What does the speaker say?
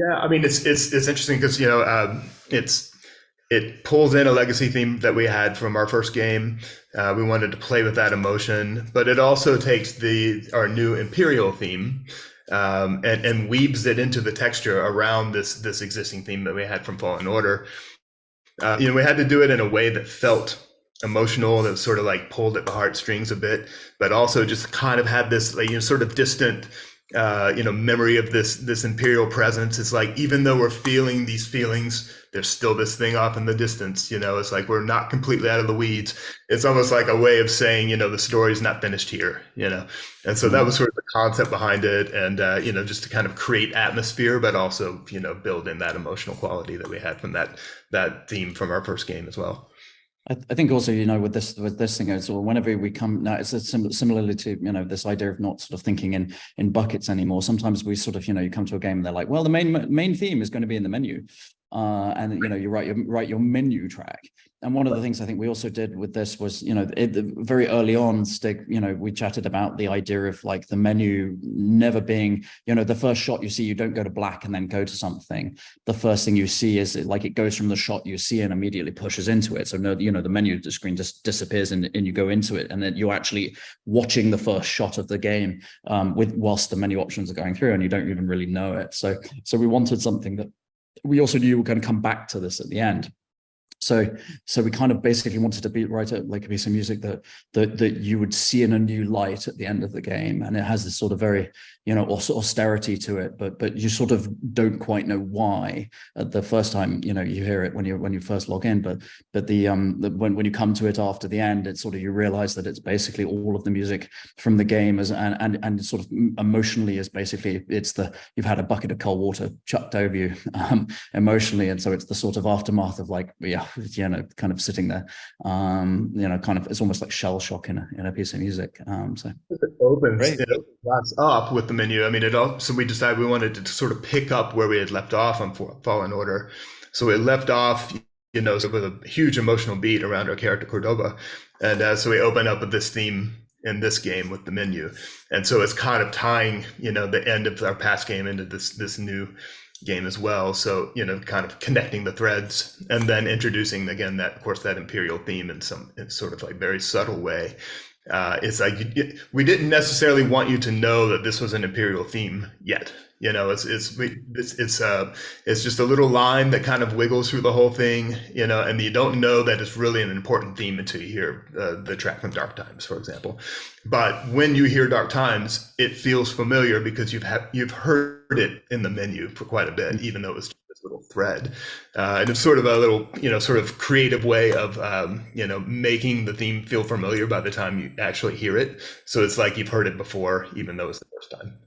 Yeah, I mean it's interesting because it's it pulls in a legacy theme that we had from our first game. We wanted to play with that emotion, but it also takes the our new Imperial theme and weaves it into the texture around this existing theme that we had from Fallen Order. We had to do it in a way that felt emotional, that sort of like pulled at the heartstrings a bit, but also just kind of had this like, sort of distant, memory of this imperial presence. It's like even though we're feeling these feelings, there's still this thing off in the distance. It's like we're not completely out of the weeds. It's almost like a way of saying, the story's not finished here. And so that Mm. was sort of the concept behind it, and just to kind of create atmosphere, but also build in that emotional quality that we had from that theme from our first game as well. I think also, with this thing as well, whenever we come now, it's similarly to, this idea of not sort of thinking in buckets anymore. Sometimes we sort of, you come to a game and they're like, well, the main theme is going to be in the menu. And you write your menu track. And one of the things I think we also did with this was, very early on, Stig, we chatted about the idea of like the menu never being, the first shot you see, you don't go to black and then go to something. The first thing you see is like it goes from the shot you see and immediately pushes into it. So no, the menu, the screen just disappears and you go into it, and then you're actually watching the first shot of the game whilst the menu options are going through, and you don't even really know it. So we wanted something that we also knew we were going to come back to this at the end. So we kind of basically wanted to write like a piece of music that you would see in a new light at the end of the game, and it has this sort of very austerity to it, but you sort of don't quite know why at the first time you hear it when you first log in, but when you come to it after the end, it's sort of you realize that it's basically all of the music from the game and sort of emotionally is basically you've had a bucket of cold water chucked over you emotionally, and so it's the sort of aftermath of like kind of sitting there, kind of it's almost like shell shock in a piece of music. So It opens, great. it opens up with the menu. I mean, so we decided we wanted to sort of pick up where we had left off on Fallen Order. So we left off, so with a huge emotional beat around our character Cordova, and so we open up with this theme in this game with the menu, and so it's kind of tying, the end of our past game into this new game as well. So kind of connecting the threads, and then introducing again that, of course, that imperial theme in sort of like very subtle way. It's like we didn't necessarily want you to know that this was an imperial theme yet. It's just a little line that kind of wiggles through the whole thing, and you don't know that it's really an important theme until you hear the track from Dark Times, for example. But when you hear Dark Times, it feels familiar because you've heard it in the menu for quite a bit, even though it was just this little thread. And it's sort of a little, sort of creative way of, making the theme feel familiar by the time you actually hear it. So it's like you've heard it before, even though it's the first time.